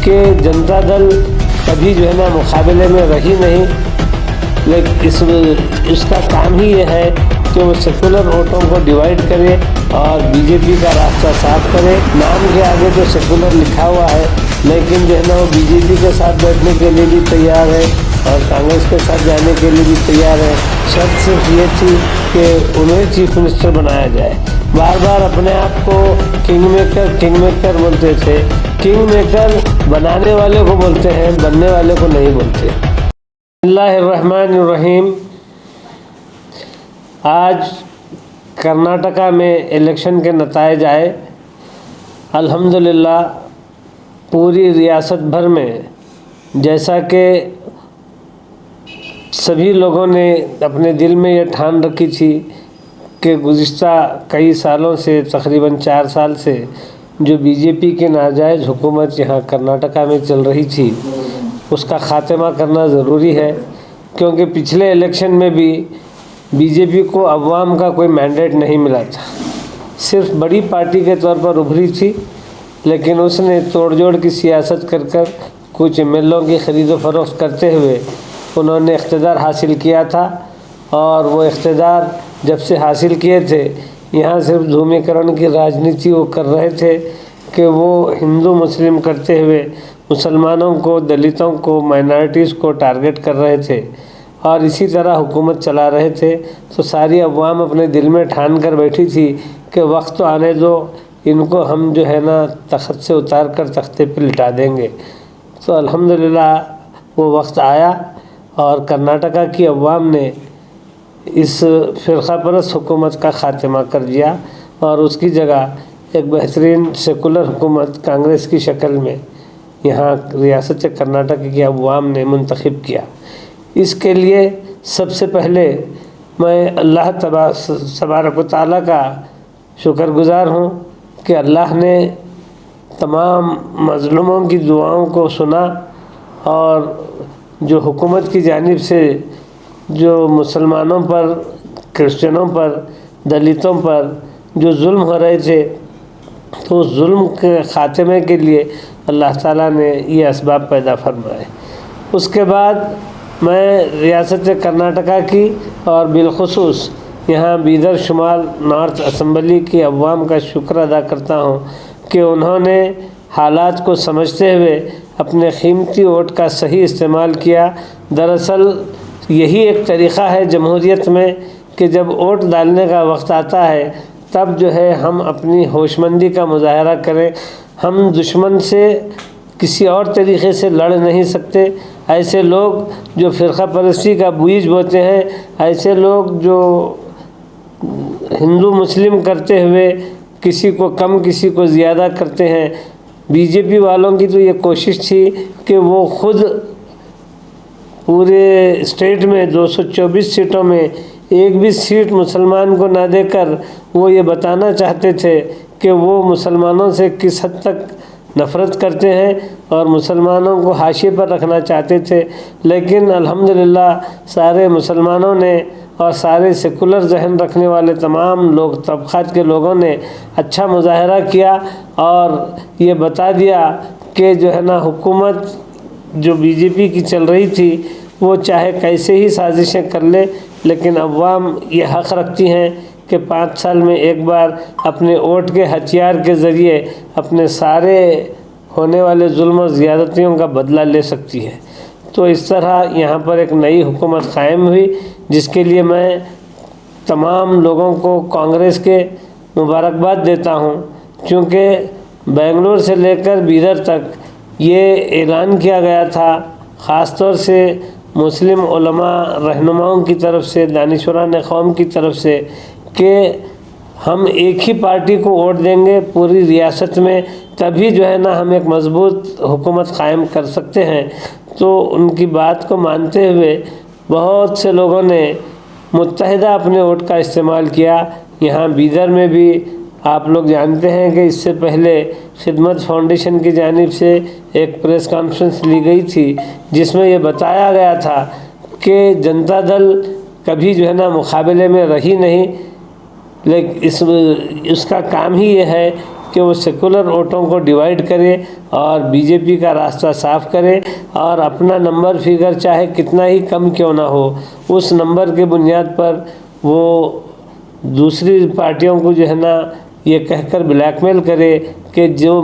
कि जनता दल कभी जो है ना मुकाबले में रही नहीं, लेकिन इसका काम ही ये है कि वो सेकुलर वोटों को डिवाइड करे और बीजेपी का रास्ता साफ करे। नाम के आगे तो सेकुलर लिखा हुआ है, लेकिन जो है ना वो बीजेपी के साथ बैठने के लिए भी तैयार है और कांग्रेस के साथ जाने के लिए भी तैयार है। शर्त सिर्फ ये थी कि उन्हें चीफ मिनिस्टर बनाया जाए। बार बार अपने आप को किंग मेकर बोलते थे। किंग मेकर बनाने वाले को बोलते हैं, बनने वाले को नहीं बोलते। बिस्मिल्लाहिर्रहमानिर्रहीम। आज कर्नाटका में इलेक्शन के नताइज आए। अल्हम्दुलिल्लाह पूरी रियासत भर में, जैसा कि सभी लोगों ने अपने दिल में ये ठान रखी थी कि गुज़िश्ता कई सालों से, तकरीबन 4 साल से जो बीजेपी की नाजायज़ हुकूमत यहाँ कर्नाटका में चल रही थी, उसका ख़ात्मा करना ज़रूरी है। क्योंकि पिछले इलेक्शन में भी बीजेपी को अवाम का कोई मैंडेट नहीं मिला था। सिर्फ बड़ी पार्टी के तौर पर उभरी थी, लेकिन उसने तोड़ जोड़ की सियासत कर कुछ एमएलओ की ख़रीदो फरोख्त करते हुए उन्होंने इक़्तिदार हासिल किया था। और वो इक़्तिदार जब से हासिल किए थे, यहाँ सिर्फ धूमीकरण की राजनीति वो कर रहे थे कि वो हिंदू मुस्लिम करते हुए मुसलमानों को, दलितों को, माइनॉरिटीज़ को टारगेट कर रहे थे और इसी तरह हुकूमत चला रहे थे। तो सारी अवाम अपने दिल में ठान कर बैठी थी कि वक्त तो आने दो, इनको हम जो है ना तख्त से उतार कर तख्ते पे लिटा देंगे। तो अल्हम्दुलिल्लाह वो वक्त आया और कर्नाटका की अवाम ने इस फ़िरक़ा परस्त हुकूमत का ख़ात्मा कर दिया और उसकी जगह एक बेहतरीन सेकुलर हुकूमत कांग्रेस की शक्ल में यहाँ रियासत कर्नाटक की अवाम ने मुंतखब किया। इसके लिए सबसे पहले मैं अल्लाह तबारक व तआला का शुक्रगुज़ार हूँ कि अल्लाह ने तमाम मज़लूमों की दुआओं को सुना और जो हुकूमत की जानिब से जो मुसलमानों पर, क्रिश्चियनों पर, दलितों पर जो जुल्म हो रहे थे, तो उस जुल्म के ख़ात्मे के लिए अल्लाह ताला ने ये असबाब पैदा फरमाए। उसके बाद मैं रियासत कर्नाटका की और बिलखुसूस यहाँ बीदर शुमाल नॉर्थ असम्बली की अवाम का शुक्र अदा करता हूँ कि उन्होंने हालात को समझते हुए अपने कीमती वोट का सही इस्तेमाल किया। दरअसल यही एक तरीक़ा है जमहूरियत में कि जब वोट डालने का वक्त आता है तब जो है हम अपनी होशमंदी का मुजाहरा करें। हम दुश्मन से किसी और तरीक़े से लड़ नहीं सकते। ऐसे लोग जो फ़िरक़ा परस्ती का बीज बोते हैं, ऐसे लोग जो हिंदू मुस्लिम करते हुए किसी को कम किसी को ज़्यादा करते हैं, बीजेपी वालों की तो ये कोशिश थी कि वो ख़ुद पूरे स्टेट में 224 सीटों में एक भी सीट मुसलमान को ना देकर वो ये बताना चाहते थे कि वो मुसलमानों से किस हद तक नफ़रत करते हैं और मुसलमानों को हाशिए पर रखना चाहते थे। लेकिन अल्हम्दुलिल्लाह सारे मुसलमानों ने और सारे सेकुलर जहन रखने वाले तमाम लोग, तबक़ात के लोगों ने अच्छा मुजाहरा किया और ये बता दिया कि जो है ना हुकूमत जो बीजेपी की चल रही थी वो चाहे कैसे ही साजिशें कर ले, लेकिन अवाम ये हक़ रखती हैं कि 5 साल में एक बार अपने वोट के हथियार के ज़रिए अपने सारे होने वाले जुल्म और ज़्यादतियों का बदला ले सकती है। तो इस तरह यहाँ पर एक नई हुकूमत कायम हुई, जिसके लिए मैं तमाम लोगों को कांग्रेस के मुबारकबाद देता हूँ। क्योंकि बेंगलुरु से लेकर बीदर तक ये ऐलान किया गया था, ख़ास तौर से मुस्लिम उलमा रहनुमाओं की तरफ से, दानिशवरान कौम की तरफ से, कि हम एक ही पार्टी को वोट देंगे पूरी रियासत में, तभी जो है ना हम एक मज़बूत हुकूमत कायम कर सकते हैं। तो उनकी बात को मानते हुए बहुत से लोगों ने मुत्तहिदा अपने वोट का इस्तेमाल किया। यहाँ बीदर में भी आप लोग जानते हैं कि इससे पहले खिदमत फाउंडेशन की जानिब से एक प्रेस कॉन्फ्रेंस ली गई थी, जिसमें ये बताया गया था कि जनता दल कभी जो है ना मुकाबले में रही नहीं, लेकिन उसका काम ही ये है कि वो सेकुलर वोटों को डिवाइड करे और बीजेपी का रास्ता साफ करे और अपना नंबर फिगर चाहे कितना ही कम क्यों ना हो, उस नंबर के बुनियाद पर वो दूसरी पार्टियों को जो है ना ये कहकर ब्लैकमेल करे कि जो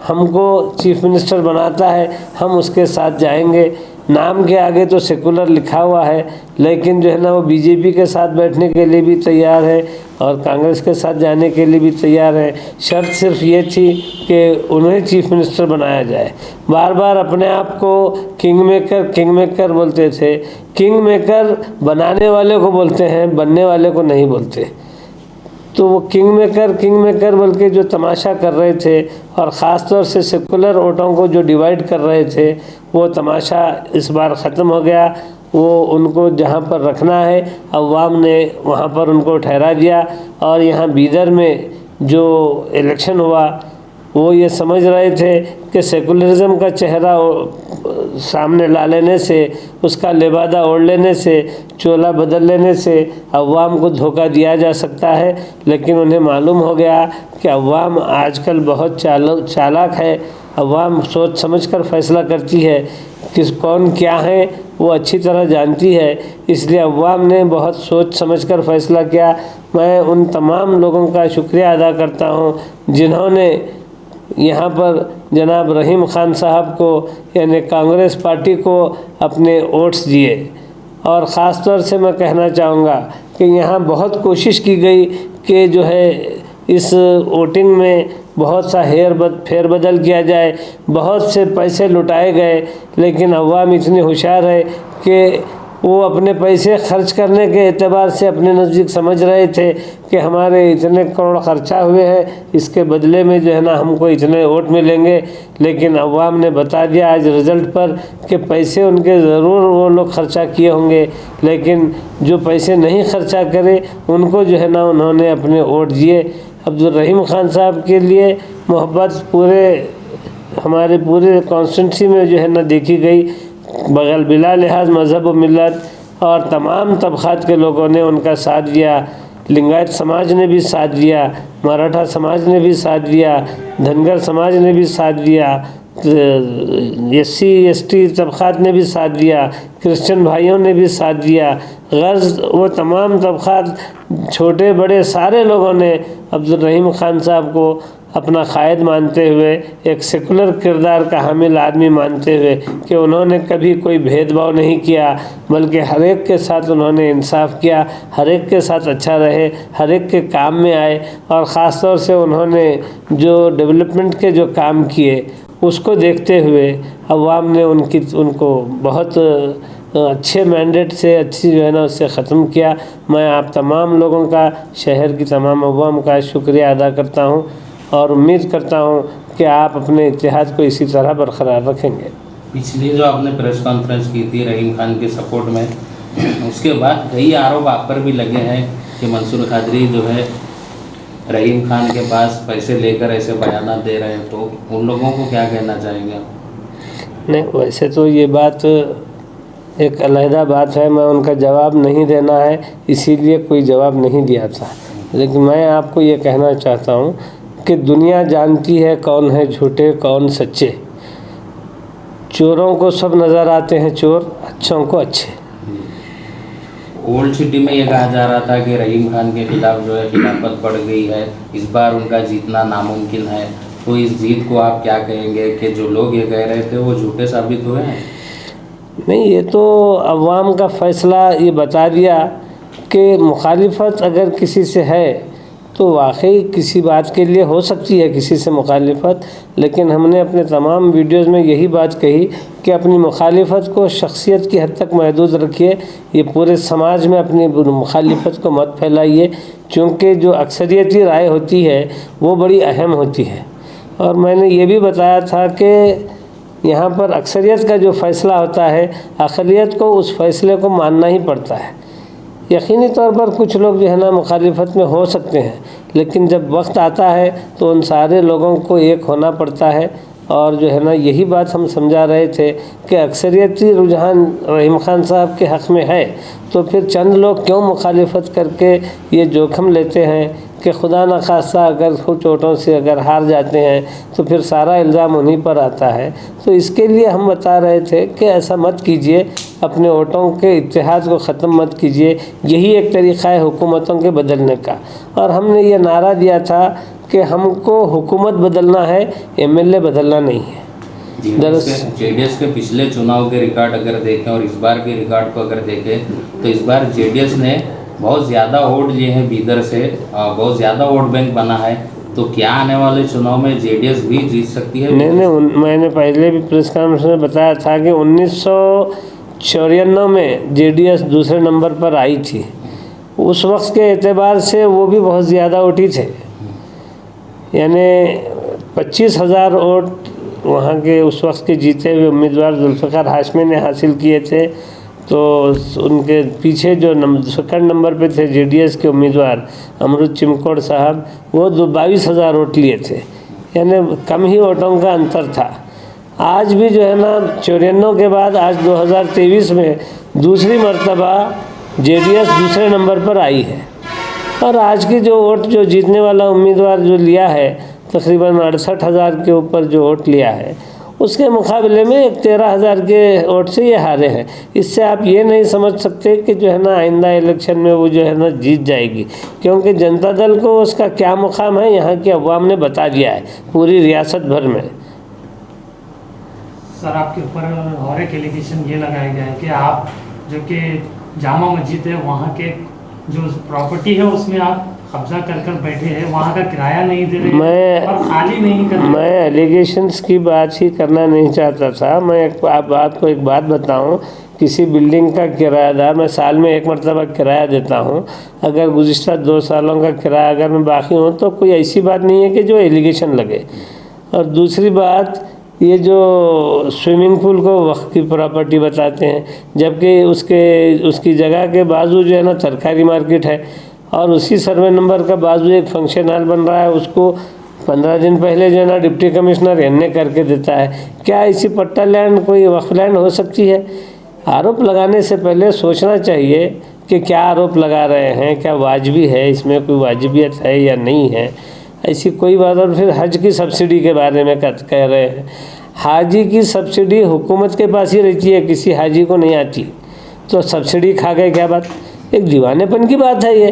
हमको चीफ मिनिस्टर बनाता है हम उसके साथ जाएंगे। नाम के आगे तो सेकुलर लिखा हुआ है, लेकिन जो है ना वो बीजेपी के साथ बैठने के लिए भी तैयार है और कांग्रेस के साथ जाने के लिए भी तैयार है। शर्त सिर्फ ये थी कि उन्हें चीफ मिनिस्टर बनाया जाए। बार बार अपने आप को किंग मेकर बोलते थे। किंग मेकर बनाने वाले को बोलते हैं, बनने वाले को नहीं बोलते। तो वो किंग मेकर बोल के जो तमाशा कर रहे थे और ख़ास तौर से सेकुलर वोटों को जो डिवाइड कर रहे थे, वो तमाशा इस बार ख़त्म हो गया। वो उनको जहाँ पर रखना है अवाम ने वहाँ पर उनको ठहरा दिया। और यहाँ बीदर में जो इलेक्शन हुआ वो ये समझ रहे थे कि सेकुलरिज़म का चेहरा सामने ला लेने से, उसका लिबादा ओढ़ लेने से, चोला बदल लेने से अवाम को धोखा दिया जा सकता है। लेकिन उन्हें मालूम हो गया कि अवाम आजकल बहुत चालाक है। अवाम सोच समझ कर फैसला करती है, कौन क्या है वो अच्छी तरह जानती है। इसलिए अवाम ने बहुत सोच समझ कर फैसला किया। मैं उन तमाम लोगों का शुक्रिया अदा करता हूँ जिन्होंने यहाँ पर जनाब रहीम खान साहब को यानी कांग्रेस पार्टी को अपने वोट्स दिए। और ख़ास तौर से मैं कहना चाहूँगा कि यहाँ बहुत कोशिश की गई कि जो है इस वोटिंग में बहुत सा फेरबदल किया जाए, बहुत से पैसे लुटाए गए, लेकिन अवाम इतनी होशियार है कि वो अपने पैसे खर्च करने के एतबार से अपने नज़दीक समझ रहे थे कि हमारे इतने करोड़ खर्चा हुए हैं, इसके बदले में जो है ना हमको इतने वोट मिलेंगे। लेकिन अवाम ने बता दिया आज रिज़ल्ट पर कि पैसे उनके ज़रूर वो लोग खर्चा किए होंगे, लेकिन जो पैसे नहीं खर्चा करे उनको जो है ना उन्होंने अपने वोट दिए। अब्दुल रहीम खान साहब के लिए मोहब्बत हमारे पूरे कॉन्स्टिट्यूंसी में जो है ना देखी गई। बगल बिला लिहाज मज़हब व मिलत और तमाम तबक़ात के लोगों ने उनका साथ दिया। लिंगायत समाज ने भी साथ दिया, मराठा समाज ने भी साथ दिया, धनगर समाज ने भी साथ दिया, SC ST तबक़ात ने भी साथ दिया, क्रिश्चियन भाइयों ने भी साथ दिया। गर्ज़ वो तमाम तबक़ात छोटे बड़े सारे लोगों ने अब्दुल रहीम खान साहब को अपना कायद मानते हुए, एक सेकुलर किरदार का हामिल आदमी मानते हुए कि उन्होंने कभी कोई भेदभाव नहीं किया, बल्कि हर एक के साथ उन्होंने इंसाफ किया, हर एक के साथ अच्छा रहे, हर एक के काम में आए। और ख़ास तौर से उन्होंने जो डेवलपमेंट के जो काम किए उसको देखते हुए अवाम ने उनको बहुत अच्छे मैंडेट से अच्छी जो है ना उससे ख़त्म किया। मैं आप तमाम लोगों का, शहर की तमाम अवाम का शुक्रिया अदा करता हूँ और उम्मीद करता हूँ कि आप अपने इत्तेहाद को इसी तरह बरकरार रखेंगे। पिछली जो आपने प्रेस कॉन्फ्रेंस की थी रहीम खान के सपोर्ट में, उसके बाद कई आरोप आप पर भी लगे हैं कि मंसूर कादरी जो है रहीम खान के पास पैसे लेकर ऐसे बयानात दे रहे हैं, तो उन लोगों को क्या कहना चाहेंगे? नहीं, वैसे तो ये बात एक अलहदा बात है, मैं उनका जवाब नहीं देना है इसीलिए कोई जवाब नहीं दिया था। लेकिन मैं आपको ये कहना चाहता हूँ कि दुनिया जानती है कौन है झूठे कौन सच्चे। चोरों को सब नज़र आते हैं चोर, अच्छों को अच्छे। ओल्ड सिटी में ये कहा जा रहा था कि रहीम खान के खिलाफ जो है खिलाफत बढ़ गई है, इस बार उनका जीतना नामुमकिन है। तो इस जीत को आप क्या कहेंगे कि जो लोग ये कह रहे थे वो झूठे साबित हुए हैं? नहीं, ये तो अवाम का फ़ैसला ये बता दिया कि मुखालिफत अगर किसी से है तो वाकई किसी बात के लिए हो सकती है किसी से मुखालिफत। लेकिन हमने अपने तमाम वीडियोज़ में यही बात कही कि अपनी मुखालिफत को शख्सियत की हद तक महदूद रखिए, ये पूरे समाज में अपनी मुखालिफत को मत फैलाइए, क्योंकि जो अक्सरियती राय होती है वो बड़ी अहम होती है। और मैंने ये भी बताया था कि यहाँ पर अक्सरियत का जो फ़ैसला होता है, अक़लियत को उस फ़ैसले को मानना ही पड़ता है। यकीनी तौर पर कुछ लोग जो है ना मुखालिफत में हो सकते हैं, लेकिन जब वक्त आता है तो उन सारे लोगों को एक होना पड़ता है। और जो है ना यही बात हम समझा रहे थे कि अक्सरियती रुझान रहीम खान साहब के हक़ में है, तो फिर चंद लोग क्यों मुखालिफत करके ये जोखिम लेते हैं कि खुदा न खास्ता अगर कुछ वोटों से अगर हार जाते हैं तो फिर सारा इल्ज़ाम उन्हीं पर आता है। तो इसके लिए हम बता रहे थे कि ऐसा मत कीजिए, अपने वोटों के इत्तेहाद को ख़त्म मत कीजिए, यही एक तरीक़ा है हुकूमतों के बदलने का। और हमने ये नारा दिया था कि हमको हुकूमत बदलना है, एमएलए बदलना नहीं है। जेडीएस के पिछले चुनाव के रिकॉर्ड अगर देखें और इस बार के रिकॉर्ड को अगर देखें तो इस बार जेडीएस ने बहुत ज़्यादा वोट लिए हैं बीदर से, बहुत ज़्यादा वोट बैंक बना है। तो क्या आने वाले चुनाव में जेडीएस भी जीत सकती है? नहीं, मैंने पहले भी प्रेस कॉन्फ्रेंस में बताया था कि 1994 में जेडीएस दूसरे नंबर पर आई थी। उस वक्त के एतबार से वो भी बहुत ज़्यादा वोटी थे, यानी 25,000 वोट वहाँ के उस वक्त के जीते हुए उम्मीदवार जुल्फ़िकार हाशमी ने हासिल किए थे। तो उनके पीछे जो सेकंड नंबर पे थे जेडीएस के उम्मीदवार अमरुद चिमकोड़ साहब, वो 22,000 वोट लिए थे, यानी कम ही वोटों का अंतर था। आज भी जो है ना 94 के बाद आज 2023 में दूसरी मर्तबा जेडीएस दूसरे नंबर पर आई है। और आज की जो वोट जो जीतने वाला उम्मीदवार जो लिया है तकरीबन 68,000 के ऊपर जो वोट लिया है, उसके मुकाबले में एक 13,000 के वोट से ये हारे हैं। इससे आप ये नहीं समझ सकते कि जो है ना आइंदा इलेक्शन में वो जो है ना जीत जाएगी, क्योंकि जनता दल को उसका क्या मुकाम है यहाँ की अवाम ने बता दिया है पूरी रियासत भर में। सर, आपके ऊपर और एक एलिगेशन ये लगाया गया है कि आप जो कि जामा मस्जिद है वहाँ के जो प्रॉपर्टी है उसमें आप कब्जा कर बैठे हैं, वहाँ का किराया नहीं दे रहे और खाली नहीं कर रहे। मैं एलिगेशंस की बात ही करना नहीं चाहता था। मैं आपको एक बात बताऊं, किसी बिल्डिंग का किराएदार मैं साल में एक मरतबा किराया देता हूं। अगर गुज़िश्ता 2 सालों का किराया अगर मैं बाकी हूं तो कोई ऐसी बात नहीं है कि जो एलिगेशन लगे। और दूसरी बात, ये जो स्विमिंग पूल को वक्त की प्रॉपर्टी बताते हैं, जबकि उसकी जगह के बाजू जो है ना तरकारी मार्केट है, और उसी सर्वे नंबर का बाजू एक फंक्शन हॉल बन रहा है, उसको 15 दिन पहले जो है ना डिप्टी कमिश्नर एनए करके देता है। क्या इसी पट्टा लैंड कोई वक्फ लैंड हो सकती है? आरोप लगाने से पहले सोचना चाहिए कि क्या आरोप लगा रहे हैं, क्या वाजिबी है, इसमें कोई वाजिबियत है या नहीं है, ऐसी कोई बात। और फिर हज की सब्सिडी के बारे में कह रहे हैं, हाजी की सब्सिडी हुकूमत के पास ही रहती है, किसी हाजी को नहीं आती, तो सब्सिडी खा गए, क्या बात? एक दीवानेपन की बात है ये।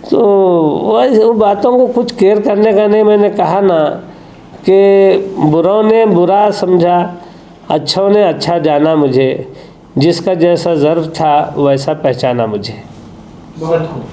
तो वो बातों को कुछ केयर करने का नहीं। मैंने कहा ना कि बुरों ने बुरा समझा, अच्छों ने अच्छा जाना मुझे, जिसका जैसा ज़र्फ था वैसा पहचाना मुझे। बहुत खूब।